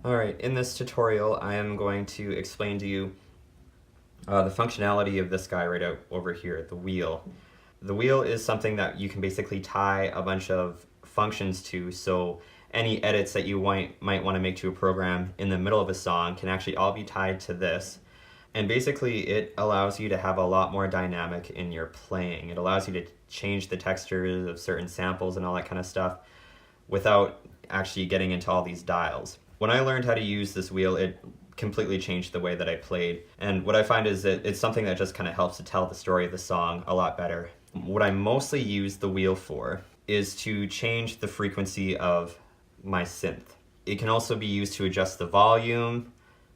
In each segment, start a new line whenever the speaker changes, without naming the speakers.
Alright, in this tutorial I am going to explain to you the functionality of this guy right out over here, the wheel. The wheel is something that you can basically tie a bunch of functions to, so any edits that you might want to make to a program in the middle of a song can actually all be tied to this. And basically it allows you to have a lot more dynamic in your playing. It allows you to change the textures of certain samples and all that kind of stuff without actually getting into all these dials. When I learned how to use this wheel, it completely changed the way that I played. And what I find is that it's something that just kind of helps to tell the story of the song a lot better. What I mostly use the wheel for is to change the frequency of my synth. It can also be used to adjust the volume.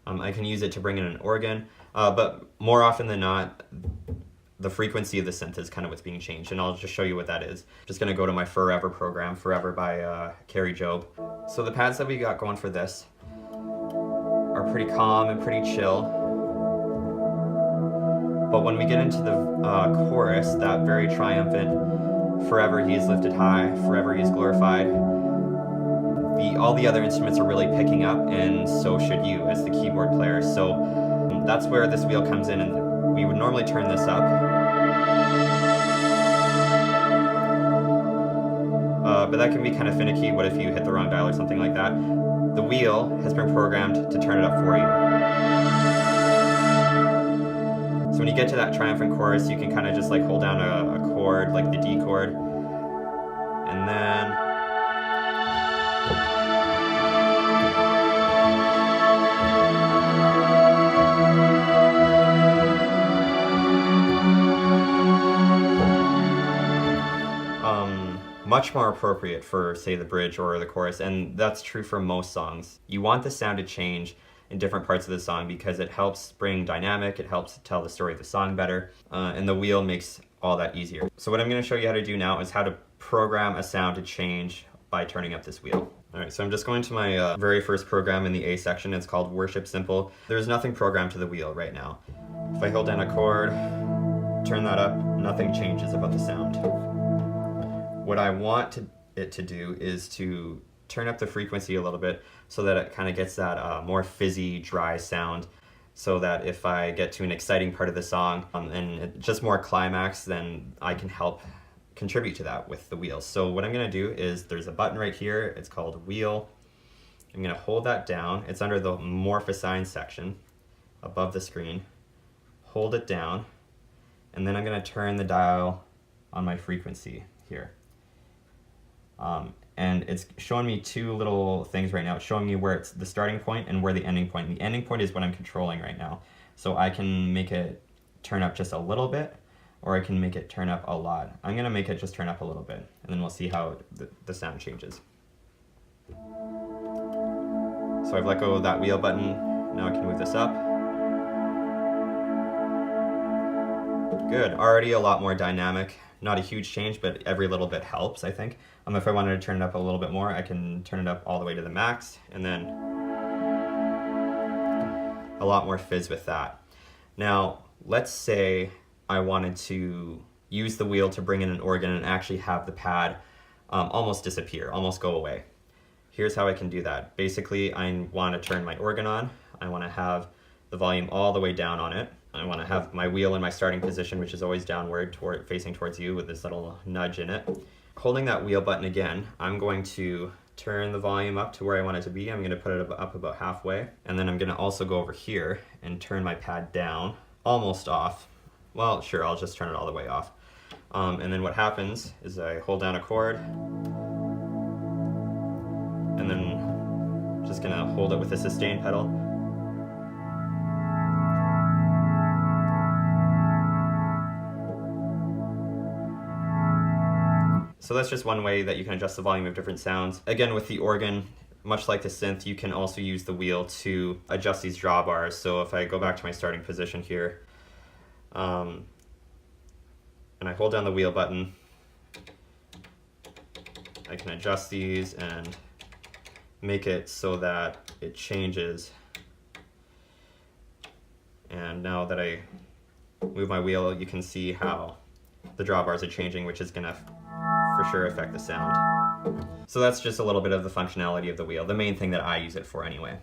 I can use it to bring in an organ, but more often than not, the frequency of the synth is kind of what's being changed, and I'll just show you what that is. Just gonna go to my Forever program, Forever by Carrie Job. So the pads that we got going for this are pretty calm and pretty chill. But when we get into the chorus, that very triumphant, forever he is lifted high, forever he is glorified, all the other instruments are really picking up, and so should you as the keyboard player. So that's where this wheel comes in, and we would normally turn this up. But that can be kind of finicky. What if you hit the wrong dial or something like that? The wheel has been programmed to turn it up for you. So when you get to that triumphant chorus, you can kind of just like hold down a chord, like the D chord, and then much more appropriate for, say, the bridge or the chorus, and that's true for most songs. You want the sound to change in different parts of the song because it helps bring dynamic, it helps tell the story of the song better, and the wheel makes all that easier. So what I'm going to show you how to do now is how to program a sound to change by turning up this wheel. Alright, so I'm just going to my very first program in the A section. It's called Worship Simple. There's nothing programmed to the wheel right now. If I hold down a chord, turn that up, nothing changes about the sound. What I want it to do is to turn up the frequency a little bit so that it kind of gets that more fizzy, dry sound, so that if I get to an exciting part of the song and just more climax, then I can help contribute to that with the wheel. So what I'm going to do is there's a button right here. It's called Wheel. I'm going to hold that down. It's under the Morph Assign section above the screen. Hold it down, and then I'm going to turn the dial on my frequency here. And it's showing me two little things right now. It's showing me where it's the starting point and where the ending point. The ending point is what I'm controlling right now. So I can make it turn up just a little bit, or I can make it turn up a lot. I'm going to make it just turn up a little bit, and then we'll see how the sound changes. So I've let go of that wheel button. Now I can move this up. Good, already a lot more dynamic. Not a huge change, but every little bit helps, I think. If I wanted to turn it up a little bit more, I can turn it up all the way to the max, and then a lot more fizz with that. Now, let's say I wanted to use the wheel to bring in an organ and actually have the pad almost disappear, almost go away. Here's how I can do that. Basically, I want to turn my organ on. I want to have the volume all the way down on it. I want to have my wheel in my starting position, which is always downward, facing towards you with this little nudge in it. Holding that wheel button again, I'm going to turn the volume up to where I want it to be. I'm going to put it up about halfway. And then I'm going to also go over here and turn my pad down, almost off. Well, sure, I'll just turn it all the way off. And then what happens is I hold down a chord, and then just going to hold it with the sustain pedal. So that's just one way that you can adjust the volume of different sounds. Again, with the organ, much like the synth, you can also use the wheel to adjust these drawbars. So if I go back to my starting position here, and I hold down the wheel button, I can adjust these and make it so that it changes. And now that I move my wheel, you can see how the drawbars are changing, which is gonna for sure affect the sound. So that's just a little bit of the functionality of the wheel, the main thing that I use it for anyway.